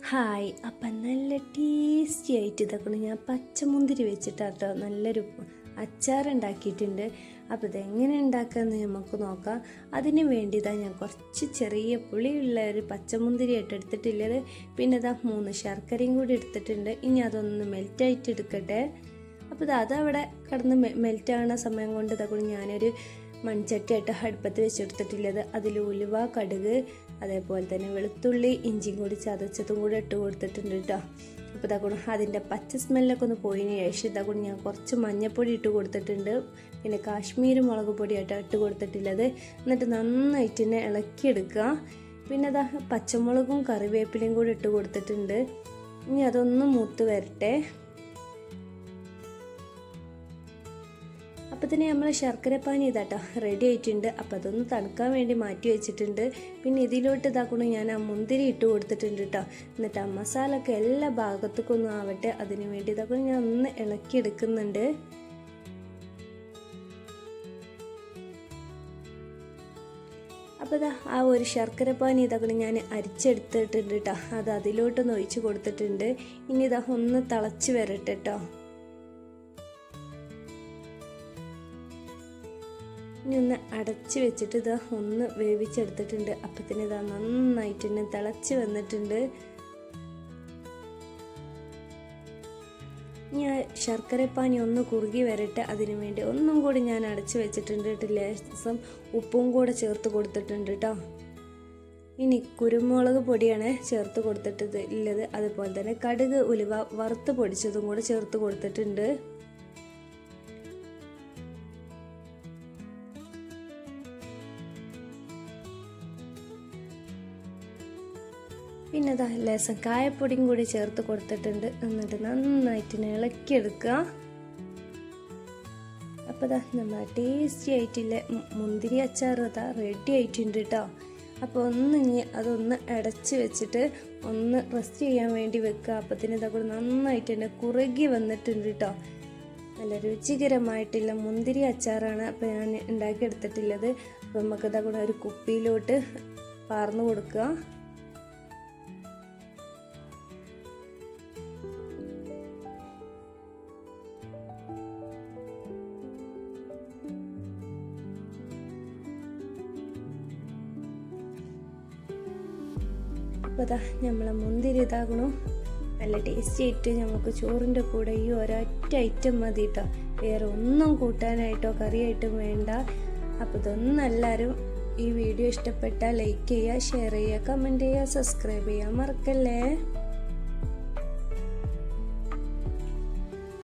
Hi, അപ്പം നല്ല tasty ആയിട്ട് ഇതൊക്കെ ഞാൻ പച്ചമുന്തിരി വെച്ചിട്ടാട്ടോ നല്ലൊരു അച്ചാറുണ്ടാക്കിയിട്ടുണ്ട്. അപ്പോൾ ഇതെങ്ങനെ ഉണ്ടാക്കാമെന്ന് നമുക്ക് നോക്കാം. അതിന് വേണ്ടിയതാണ് ഞാൻ കുറച്ച് ചെറിയ പുളിയുള്ള ഒരു പച്ചമുന്തിരി ആയിട്ട് എടുത്തിട്ടുള്ളത്. പിന്നെ ഇതാ 3 ശർക്കരയും കൂടി എടുത്തിട്ടുണ്ട്. ഇനി അതൊന്ന് മെൽറ്റായിട്ട് എടുക്കട്ടെ. അപ്പോൾ അതവിടെ കിടന്ന് മെൽറ്റാകുന്ന സമയം കൊണ്ട് ഇതൊക്കെ ഞാനൊരു മൺചട്ടിയായിട്ട് അടുപ്പത്ത് വെച്ചെടുത്തിട്ടുള്ളത്. അതിൽ ഉലുവ, കടുക്, അതേപോലെ തന്നെ വെളുത്തുള്ളി, ഇഞ്ചിയും കൂടി ചതച്ചതും കൂടി ഇട്ട് കൊടുത്തിട്ടുണ്ട് കേട്ടോ. അപ്പോൾ ഇതാക്കണം അതിൻ്റെ പച്ച സ്മെല്ലൊക്കെ ഒന്ന് പോയതിന് ശേഷം ഇതാക്കണം ഞാൻ കുറച്ച് മഞ്ഞൾപ്പൊടി ഇട്ട് കൊടുത്തിട്ടുണ്ട്. പിന്നെ കാശ്മീരി മുളക് പൊടിയായിട്ട് ഇട്ട് കൊടുത്തിട്ടുള്ളത്. എന്നിട്ട് നന്നായിട്ട് തന്നെ ഇളക്കിയെടുക്കുക. പിന്നെ അതാ പച്ചമുളകും കറിവേപ്പിലയും കൂടി ഇട്ട് കൊടുത്തിട്ടുണ്ട്. ഇനി അതൊന്ന് മൂത്ത് വരട്ടെ. അപ്പോൾ തന്നെ നമ്മൾ ശർക്കരപ്പാനി ഇതാട്ടോ റെഡി ആയിട്ടുണ്ട്. അപ്പോൾ അതൊന്ന് തണുക്കാൻ വേണ്ടി മാറ്റി വെച്ചിട്ടുണ്ട്. പിന്നെ ഇതിലോട്ട് ഇതാക്കണം ഞാൻ ആ മുന്തിരി ഇട്ട് കൊടുത്തിട്ടുണ്ട് കേട്ടോ. എന്നിട്ട് ആ മസാല ഒക്കെ എല്ലാ ഭാഗത്തേക്കൊന്നും ആവട്ടെ, അതിന് വേണ്ടി ഇതാക്കണം ഞാൻ ഒന്ന് ഇളക്കിയെടുക്കുന്നുണ്ട്. അപ്പോൾ ഇതാ ആ ഒരു ശർക്കരപ്പാനി ഇതാക്കണം ഞാൻ അരിച്ചെടുത്തിട്ടുണ്ട് കേട്ടോ. അത് അതിലോട്ടൊന്ന് ഒഴിച്ച് കൊടുത്തിട്ടുണ്ട്. ഇനി ഇതാ ഒന്ന് തിളച്ച് വരട്ടെ കേട്ടോ. ഇനി ഒന്ന് അടച്ച് വെച്ചിട്ട് ഇതാ ഒന്ന് വേവിച്ചെടുത്തിട്ടുണ്ട്. അപ്പത്തിന് ഇതാ നന്നായിട്ട് തന്നെ തിളച്ച് വന്നിട്ടുണ്ട്. ഞാൻ ശർക്കരപ്പാനി ഒന്ന് കുറുകി വരട്ടെ, അതിനു വേണ്ടി ഒന്നും കൂടി ഞാൻ അടച്ച് വെച്ചിട്ടുണ്ട്. ലേശം ഉപ്പും കൂടെ ചേർത്ത് കൊടുത്തിട്ടുണ്ട് കേട്ടോ. ഇനി കുരുമുളക് പൊടിയാണ് ചേർത്ത് കൊടുത്തിട്ടുള്ളത്. അതുപോലെ തന്നെ കടുക്, ഉലുവ വറുത്ത് പൊടിച്ചതും കൂടെ ചേർത്ത് കൊടുത്തിട്ടുണ്ട്. പിന്നെ ലേശം കായപ്പൊടിയും കൂടി ചേർത്ത് കൊടുത്തിട്ടുണ്ട്. എന്നിട്ട് നന്നായിട്ട് ഇളക്കിയെടുക്കുക. അപ്പോൾ നമ്മൾ ടേസ്റ്റി ആയിട്ടില്ല മുന്തിരി അച്ചാർ റെഡി ആയിട്ടുണ്ട് കേട്ടോ. അപ്പോൾ അതൊന്ന് അടച്ച് വെച്ചിട്ട് ഒന്ന് റെസ്റ്റ് ചെയ്യാൻ വേണ്ടി വെക്കുക. അപ്പത്തിന് ഇതൊക്കെ നന്നായിട്ട് തന്നെ കുറുകി വന്നിട്ടുണ്ട് കേട്ടോ. നല്ല രുചികരമായിട്ടുള്ള മുന്തിരി അച്ചാറാണ് അപ്പോൾ ഞാൻ ഉണ്ടാക്കിയെടുത്തിട്ടുള്ളത്. അപ്പോൾ നമുക്ക് ഇതൊക്കെ ഒരു കുപ്പിയിലോട്ട് പാർന്നു കൊടുക്കുക. അപ്പോൾ അതാ നമ്മളെ മുന്തിരി ഇതാകണു നല്ല ടേസ്റ്റി ആയിട്ട് നമുക്ക് ചോറിൻ്റെ കൂടെ ഈ ഒരൊറ്റ ഐറ്റം മതി കേട്ടോ. വേറെ ഒന്നും കൂട്ടാനായിട്ടോ കറിയായിട്ടും വേണ്ട. അപ്പോൾ ഇതൊന്നും എല്ലാവരും ഈ വീഡിയോ ഇഷ്ടപ്പെട്ടാൽ ലൈക്ക് ചെയ്യുക, ഷെയർ ചെയ്യുക, കമൻറ്റ് ചെയ്യുക, സബ്സ്ക്രൈബ് ചെയ്യാൻ മറക്കല്ലേ.